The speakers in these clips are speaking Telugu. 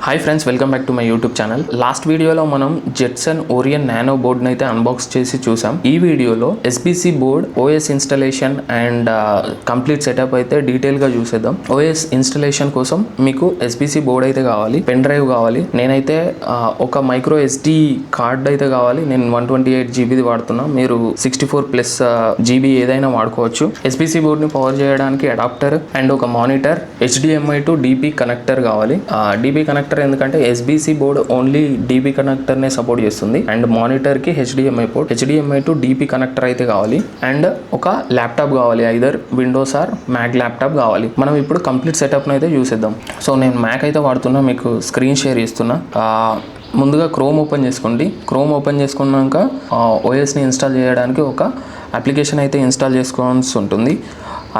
Hi friends, welcome back to my YouTube channel. Last వీడియోలో మనం జెట్సన్ ఓరియన్ నానో బోర్డ్ని అయితే అన్బాక్స్ చేసి చూసాం. ఈ వీడియోలో SBC board OS installation and complete setup అయితే డీటెయిల్గా చూసేద్దాం. ఓఎస్ ఇన్స్టలేషన్ కోసం మీకు ఎస్బీసీ బోర్డ్ అయితే కావాలి, పెన్ డ్రైవ్ కావాలి. నేనైతే ఒక మైక్రో ఎస్డి కార్డ్ అయితే కావాలి. నేను 128 జీబీది వాడుతున్నా. మీరు 64+ జీబీ ఏదైనా వాడుకోవచ్చు. ఎస్బీసీ బోర్డ్ని పవర్ చేయడానికి అడాప్టర్ అండ్ ఒక monitor, HDMI to DP connector కావాలి. DP కనెక్టర్ ఎందుకంటే SBC board only DP connector నే సపోర్ట్ చేస్తుంది అండ్ మానిటర్ కి HDMI port, HDMI to DP connector అయితే కావాలి అండ్ ఒక ల్యాప్టాప్ కావాలి. Either Windows or Mac laptop కావాలి. మనం ఇప్పుడు కంప్లీట్ సెటప్ అయితే చూసేద్దాం. సో నేను మ్యాక్ అయితే వాడుతున్నా, మీకు స్క్రీన్ షేర్ చేస్తున్నా. ముందుగా క్రోమ్ ఓపెన్ చేసుకోండి. క్రోమ్ ఓపెన్ చేసుకున్నాక ఓఎస్ని ఇన్స్టాల్ చేయడానికి ఒక అప్లికేషన్ అయితే ఇన్స్టాల్ చేసుకోవాల్సి ఉంటుంది.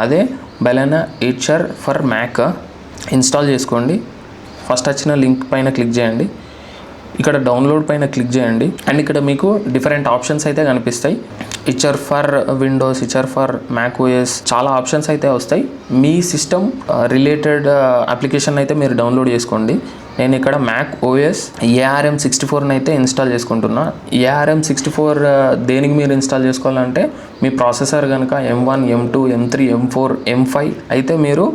అదే బెలెనా ఎడిటర్ ఫర్ మ్యాక్ ఇన్స్టాల్ చేసుకోండి. ఫస్ట్ వచ్చిన లింక్ పైన క్లిక్ చేయండి. ఇక్కడ డౌన్లోడ్ పైన క్లిక్ చేయండి అండ్ ఇక్కడ మీకు డిఫరెంట్ ఆప్షన్స్ అయితే కనిపిస్తాయి. Either for Windows, either for Mac OS, చాలా ఆప్షన్స్ అయితే వస్తాయి. మీ సిస్టమ్ రిలేటెడ్ అప్లికేషన్ అయితే మీరు డౌన్లోడ్ చేసుకోండి. నేను ఇక్కడ మ్యాక్ ఓఎస్ ARM64 అయితే ఇన్స్టాల్ చేసుకుంటున్నా. ARM64 దేనికి మీరు ఇన్స్టాల్ చేసుకోవాలంటే మీ ప్రాసెసర్ కనుక M1, M2, M3, M4, M5 అయితే మీరు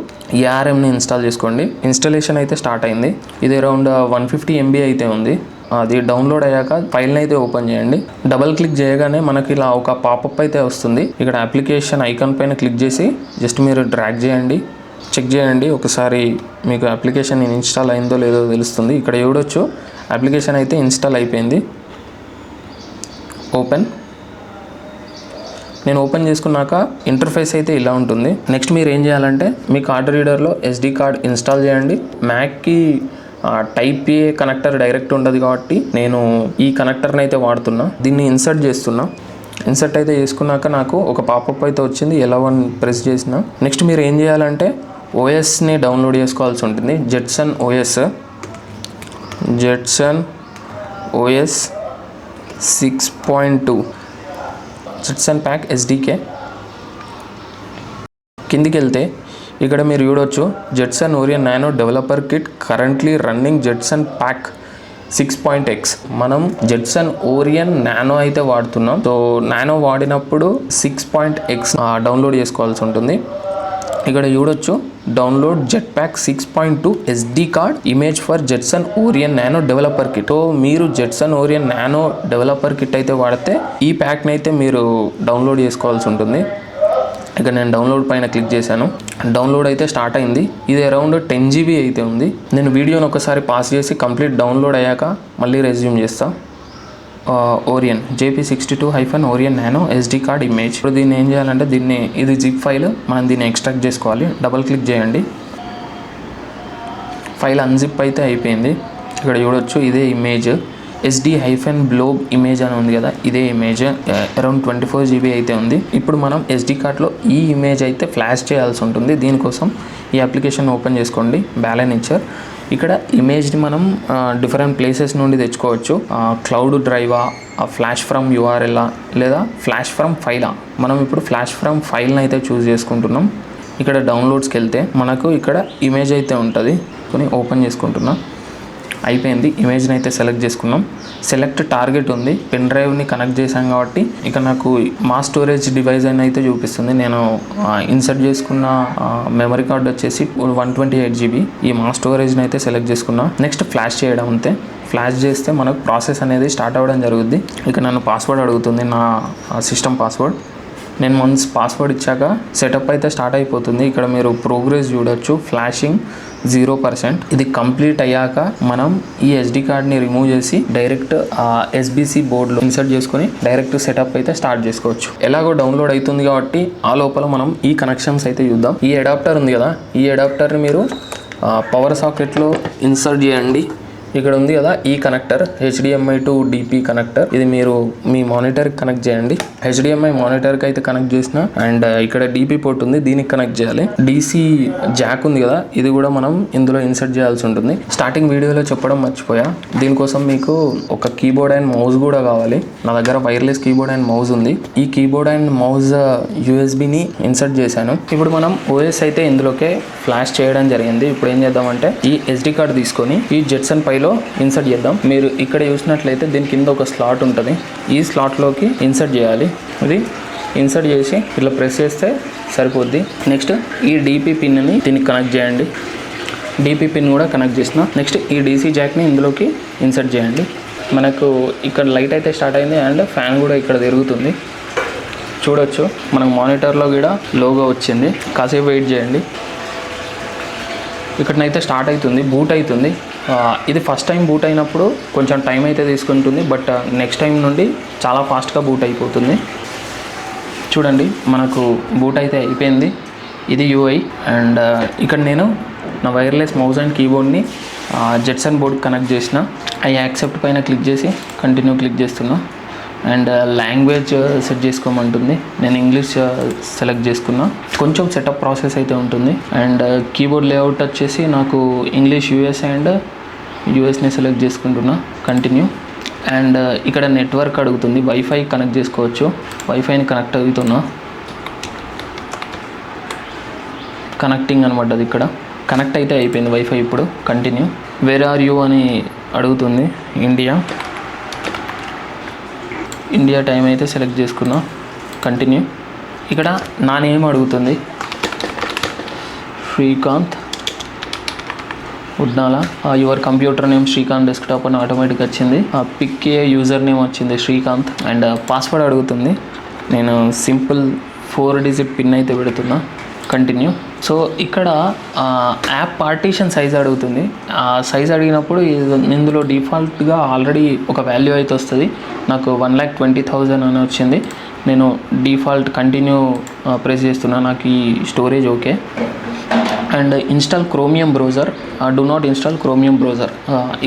ARMని ఇన్స్టాల్ చేసుకోండి. ఇన్స్టాలేషన్ అయితే స్టార్ట్ అయింది. ఇది అరౌండ్ 150 MB అయితే ఉంది. అది డౌన్లోడ్ అయ్యాక ఫైల్ని అయితే ఓపెన్ చేయండి. డబల్ క్లిక్ చేయగానే మనకి ఇలా ఒక పాపప్ అయితే వస్తుంది. ఇక్కడ అప్లికేషన్ ఐకాన్ పైన క్లిక్ చేసి జస్ట్ మీరు డ్రాగ్ చేయండి, చెక్ చేయండి. ఒకసారి మీకు అప్లికేషన్ ఇన్స్టాల్ అయిందో లేదో తెలుస్తుంది. ఇక్కడ చూడొచ్చు అప్లికేషన్ అయితే ఇన్స్టాల్ అయిపోయింది. ఓపెన్. నేను ఓపెన్ చేసుకున్నాక ఇంటర్ఫేస్ అయితే ఇలా ఉంటుంది. నెక్స్ట్ మీరు ఏం చేయాలంటే మీ కార్డ్ రీడర్లో SD కార్డ్ ఇన్స్టాల్ చేయండి. మ్యాక్కి టైప్ A కనెక్టర్ డైరెక్ట్ ఉండదు కాబట్టి నేను ఈ కనెక్టర్ని అయితే వాడుతున్నా. దీన్ని ఇన్సర్ట్ చేస్తున్నా. ఇన్సర్ట్ అయితే చేసుకున్నాక నాకు ఒక పాపప్ అయితే వచ్చింది. L1 ప్రెస్ చేసిన. నెక్స్ట్ మీరు ఏం చేయాలంటే ఓఎస్ని డౌన్లోడ్ చేసుకోవాల్సి ఉంటుంది. Jetson OS 6.2 Jetson pack SDK. కిందికి వెళ్తే ఇక్కడ మీరు చూడొచ్చు Jetson Orion nano developer kit currently running Jetson pack 6.x. మనం జెట్సన్ ఓరియన్ నానో అయితే వాడుతున్నాం. సో నానో వాడినప్పుడు 6.x డౌన్లోడ్ చేసుకోవాల్సి ఉంటుంది. ఇక్కడ చూడొచ్చు download jet pack 6.2 SD card image for Jetson Orion nano developer kit. So మీరు Jetson Orion nano developer kit అయితే వాడితే ఈ ప్యాక్ని అయితే మీరు డౌన్లోడ్ చేసుకోవాల్సి ఉంటుంది. ఇక నేను డౌన్లోడ్ పైన క్లిక్ చేశాను. డౌన్లోడ్ అయితే స్టార్ట్ అయింది. ఇది అరౌండ్ 10 GB అయితే ఉంది. నేను వీడియోని ఒకసారి పాస్ చేసి కంప్లీట్ డౌన్లోడ్ అయ్యాక మళ్ళీ రెజ్యూమ్ చేస్తాను. ఓరియన్ JP62-ఓరియన్ నానో SD కార్డ్ ఇమేజ్. ఇప్పుడు దీన్ని ఏం చేయాలంటే ఇది జిప్ ఫైల్, మనం దీన్ని ఎక్స్ట్రాక్ట్ చేసుకోవాలి. డబల్ క్లిక్ చేయండి. ఫైల్ అన్జిప్ అయితే అయిపోయింది. ఇక్కడ చూడొచ్చు ఇదే ఇమేజ్ SD-బ్లోగ్ ఇమేజ్ అని ఉంది కదా, ఇదే ఇమేజ్ అరౌండ్ 24 GB అయితే ఉంది. ఇప్పుడు మనం SD కార్డ్లో ఈ ఇమేజ్ అయితే ఫ్లాష్ చేయాల్సి ఉంటుంది. దీనికోసం ఈ అప్లికేషన్ ఓపెన్ చేసుకోండి. బ్యాలెన్సర్. ఇక్కడ ఇమేజ్ని మనం డిఫరెంట్ ప్లేసెస్ నుండి తెచ్చుకోవచ్చు. క్లౌడ్ డ్రైవా, ఫ్లాష్ ఫ్రమ్ URL లేదా ఫ్లాష్ ఫ్రమ్ ఫైలా. మనం ఇప్పుడు ఫ్లాష్ ఫ్రమ్ ఫైల్ని అయితే చూస్ చేసుకుంటున్నాం. ఇక్కడ డౌన్లోడ్స్కి వెళ్తే మనకు ఇక్కడ ఇమేజ్ అయితే ఉంటుంది. కొని ఓపెన్ చేసుకుంటున్నాం. అయిపోయింది. ఇమేజ్ని అయితే సెలెక్ట్ చేసుకున్నాం. సెలెక్ట్ టార్గెట్ ఉంది. పెన్ డ్రైవ్ని కనెక్ట్ చేశాం కాబట్టి ఇక నాకు మా స్టోరేజ్ డివైస్ అని అయితే చూపిస్తుంది. నేను ఇన్సర్ట్ చేసుకున్న మెమరీ కార్డ్ వచ్చేసి 128 GB. ఈ మా స్టోరేజ్ని అయితే సెలెక్ట్ చేసుకున్నా. నెక్స్ట్ ఫ్లాష్ చేయడం అంతే. ఫ్లాష్ చేస్తే మనకు ప్రాసెస్ అనేది స్టార్ట్ అవ్వడం జరుగుద్ది. ఇక నన్ను పాస్వర్డ్ అడుగుతుంది, నా సిస్టమ్ పాస్వర్డ్. నేను వన్స్ పాస్వర్డ్ ఇచ్చాక సెటప్ అయితే స్టార్ట్ అయిపోతుంది. ఇక్కడ మీరు ప్రోగ్రెస్ చూడొచ్చు. ఫ్లాషింగ్ 0%. ఇది కంప్లీట్ అయ్యాక మనం ఈ SD కార్డ్ని రిమూవ్ చేసి డైరెక్ట్ SBC బోర్డ్లో ఇన్సర్ట్ చేసుకొని డైరెక్ట్ సెటప్ అయితే స్టార్ట్ చేసుకోవచ్చు. ఎలాగో డౌన్లోడ్ అవుతుంది కాబట్టి ఆ లోపల మనం ఈ కనెక్షన్స్ అయితే చూద్దాం. ఈ అడాప్టర్ ఉంది కదా, ఈ అడాప్టర్ని మీరు పవర్ సాకెట్లో ఇన్సర్ట్ చేయండి. ఇక్కడ ఉంది కదా ఈ connector HDMI to DP connector. ఇది మీరు మీ మానిటర్ కనెక్ట్ చేయండి. HDMI మానిటర్ కి అయితే కనెక్ట్ చేసిన అండ్ ఇక్కడ DP పోర్ట్ ఉంది, దీనికి కనెక్ట్ చేయాలి. DC జాక్ ఉంది కదా, ఇది కూడా మనం ఇందులో ఇన్సర్ట్ చేయాల్సి ఉంటుంది. స్టార్టింగ్ వీడియోలో చెప్పడం మర్చిపోయా, దీనికోసం మీకు ఒక కీబోర్డ్ అండ్ మౌస్ కూడా కావాలి. నా దగ్గర వైర్లెస్ కీబోర్డ్ అండ్ మౌస్ ఉంది. ఈ కీబోర్డ్ అండ్ మౌస్ USB-ని ఇన్సర్ట్ చేశాను. ఇప్పుడు మనం OS అయితే ఇందులోకే ఫ్లాష్ చేయడం జరిగింది. ఇప్పుడు ఏం చేద్దామంటే ఈ SD కార్డ్ తీసుకొని ఈ జెట్సన్ పైలో ఇన్సర్ట్ చేద్దాం. మీరు ఇక్కడ చూసినట్లయితే దీని కింద ఒక స్లాట్ ఉంటుంది, ఈ స్లాట్లోకి ఇన్సర్ట్ చేయాలి. ఇది ఇన్సర్ట్ చేసి ఇట్లా ప్రెస్ చేస్తే సరిపోద్ది. నెక్స్ట్ ఈ DP పిన్ని దీనికి కనెక్ట్ చేయండి. DP పిన్ కూడా కనెక్ట్ చేసిన. నెక్స్ట్ ఈ DC జాక్ని ఇందులోకి ఇన్సర్ట్ చేయండి. మనకు ఇక్కడ లైట్ అయితే స్టార్ట్ అయింది అండ్ ఫ్యాన్ కూడా ఇక్కడ తిరుగుతుంది, చూడొచ్చు. మనకు మానిటర్లో కూడా లోగో వచ్చింది. కాసేపు వెయిట్ చేయండి. ఇక్కడనైతే స్టార్ట్ అవుతుంది, బూట్ అవుతుంది. ఇది ఫస్ట్ టైం బూట్ అయినప్పుడు కొంచెం టైం అయితే తీసుకుంటుంది, బట్ నెక్స్ట్ టైం నుండి చాలా ఫాస్ట్గా బూట్ అయిపోతుంది. చూడండి మనకు బూట్ అయితే అయిపోయింది. ఇది UI అండ్ ఇక్కడ నేను నా వైర్లెస్ మౌస్ అండ్ కీబోర్డ్ని జెట్సన్ బోర్డ్ కనెక్ట్ చేసిన. ఐ యాక్సెప్ట్ పైన క్లిక్ చేసి కంటిన్యూ క్లిక్ చేస్తున్నా అండ్ లాంగ్వేజ్ సెట్ చేసుకోమంటుంది. నేను ఇంగ్లీష్ సెలెక్ట్ చేసుకున్నా. కొంచెం సెటప్ ప్రాసెస్ అయితే ఉంటుంది అండ్ కీబోర్డ్ లేఅవుట్ వచ్చేసి నాకు ఇంగ్లీష్ US అండ్ USని సెలెక్ట్ చేసుకుంటున్నా. కంటిన్యూ అండ్ ఇక్కడ నెట్వర్క్ అడుగుతుంది, వైఫై కనెక్ట్ చేసుకోవచ్చు. వైఫైని కనెక్ట్ అవుతున్నా. కనెక్టింగ్ అనమాట, అది ఇక్కడ కనెక్ట్ అయితే అయిపోయింది వైఫై. ఇప్పుడు కంటిన్యూ. వేర్ ఆర్ యూ అని అడుగుతుంది. ఇండియా టైం అయితే సెలెక్ట్ చేసుకున్నా. కంటిన్యూ. ఇక్కడ నా నేమ్ అడుగుతుంది, Srikanth Udnala. Your computer name Srikanth desktop అని ఆటోమేటిక్ వచ్చింది. పిక్ ఏ యూజర్ నేమ్ వచ్చింది శ్రీకాంత్ అండ్ పాస్వర్డ్ అడుగుతుంది. నేను సింపుల్ 4 డిజిట్ పిన్ అయితే పెడుతున్నా. కంటిన్యూ. సో ఇక్కడ యాప్ పార్టీషన్ సైజ్ అడుగుతుంది. ఆ సైజ్ అడిగినప్పుడు ఇందులో డిఫాల్ట్గా ఆల్రెడీ ఒక వాల్యూ అయితే వస్తుంది. నాకు 1,20,000 అని వచ్చింది. నేను డిఫాల్ట్ కంటిన్యూ ప్రెస్ చేస్తున్నా. నాకు ఈ storage okay. And install chromium browser. Do not install chromium browser.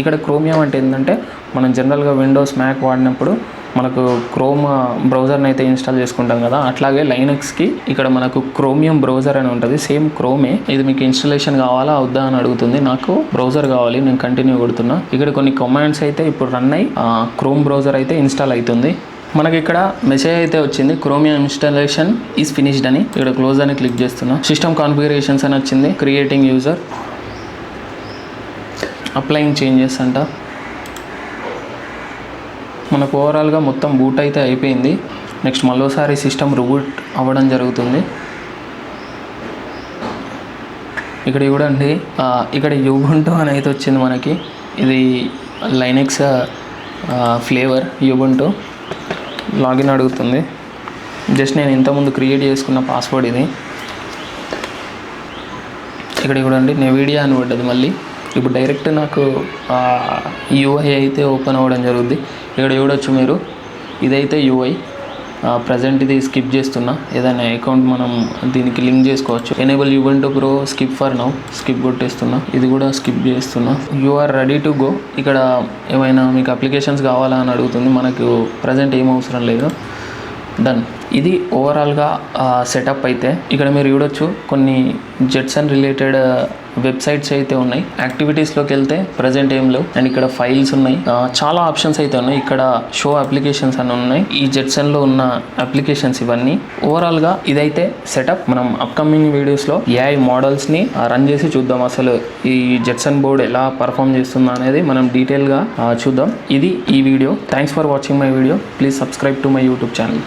ఇక్కడ క్రోమియం అంటే ఏంటంటే మనం జనరల్గా విండోస్ మ్యాక్ వాడినప్పుడు మనకు క్రోమ్ బ్రౌజర్ని అయితే ఇన్స్టాల్ చేసుకుంటాం కదా, అట్లాగే లైనక్స్కి ఇక్కడ మనకు క్రోమియం బ్రౌజర్ అని ఉంటుంది. సేమ్ క్రోమే. ఇది మీకు ఇన్స్టాలేషన్ కావాలా వద్దా అని అడుగుతుంది. నాకు బ్రౌజర్ కావాలి, నేను కంటిన్యూ కొడుతున్నా. ఇక్కడ కొన్ని కమాండ్స్ అయితే ఇప్పుడు రన్ అయ్యి క్రోమ్ బ్రౌజర్ అయితే ఇన్స్టాల్ అవుతుంది. మనకి ఇక్కడ మెసేజ్ అయితే వచ్చింది, క్రోమియం ఇన్స్టాలేషన్ ఈజ్ ఫినిష్డ్ అని. ఇక్కడ క్లోజ్ అని క్లిక్ చేస్తున్నా. సిస్టమ్ కాన్ఫిగరేషన్స్ అని వచ్చింది. క్రియేటింగ్ యూజర్, అప్లయింగ్ చేంజెస్ అంట. మనకు ఓవరాల్గా మొత్తం బూట్ అయితే అయిపోయింది. నెక్స్ట్ మళ్ళీసారి సిస్టమ్ రిబూట్ అవ్వడం జరుగుతుంది. ఇక్కడ చూడండి, ఇక్కడ యుబుంటు అని అయితే వచ్చింది మనకి. ఇది లైనక్స్ ఫ్లేవర్ యుబుంటు. లాగిన్ అడుగుతుంది. జస్ట్ నేను ఇంతకుముందు క్రియేట్ చేసుకున్న పాస్వర్డ్ ఇది. ఇక్కడ చూడండి నెవిడియా అని పడ్డది మళ్ళీ. ఇప్పుడు డైరెక్ట్ నాకు UI అయితే ఓపెన్ అవ్వడం జరుగుద్ది. ఇక్కడ చూడొచ్చు మీరు, ఇదైతే UI. ప్రజెంట్ ఇది స్కిప్ చేస్తున్నా. ఏదైనా అకౌంట్ మనం దీనికి లింక్ చేసుకోవచ్చు. Enable Ubuntu pro skip for now, skip కొట్టేస్తున్నా. ఇది కూడా స్కిప్ చేస్తున్నా. You are ready to go. ఇక్కడ ఏమైనా మీకు అప్లికేషన్స్ కావాలా అని అడుగుతుంది. మనకు ప్రజెంట్ ఏం అవసరం లేదు. డన్. ఇది ఓవరాల్గా సెటప్ అయితే. ఇక్కడ మీరు చూడొచ్చు కొన్ని జెట్సన్ రిలేటెడ్ వెబ్సైట్స్ అయితే ఉన్నాయి. యాక్టివిటీస్లోకి వెళ్తే ప్రజెంట్ ఏం లేవు. అండ్ ఇక్కడ ఫైల్స్ ఉన్నాయి, చాలా ఆప్షన్స్ అయితే ఉన్నాయి. ఇక్కడ షో అప్లికేషన్స్ అని ఉన్నాయి. ఈ జెట్సన్లో ఉన్న అప్లికేషన్స్ ఇవన్నీ. ఓవరాల్గా ఇదైతే సెటప్. మనం అప్కమింగ్ వీడియోస్లో AI మోడల్స్ని రన్ చేసి చూద్దాం. అసలు ఈ జెట్సన్ బోర్డ్ ఎలా పర్ఫామ్ చేస్తుందో అనేది మనం డీటెయిల్గా చూద్దాం. ఇది ఈ video. Thanks for watching my video. Please subscribe to my YouTube channel.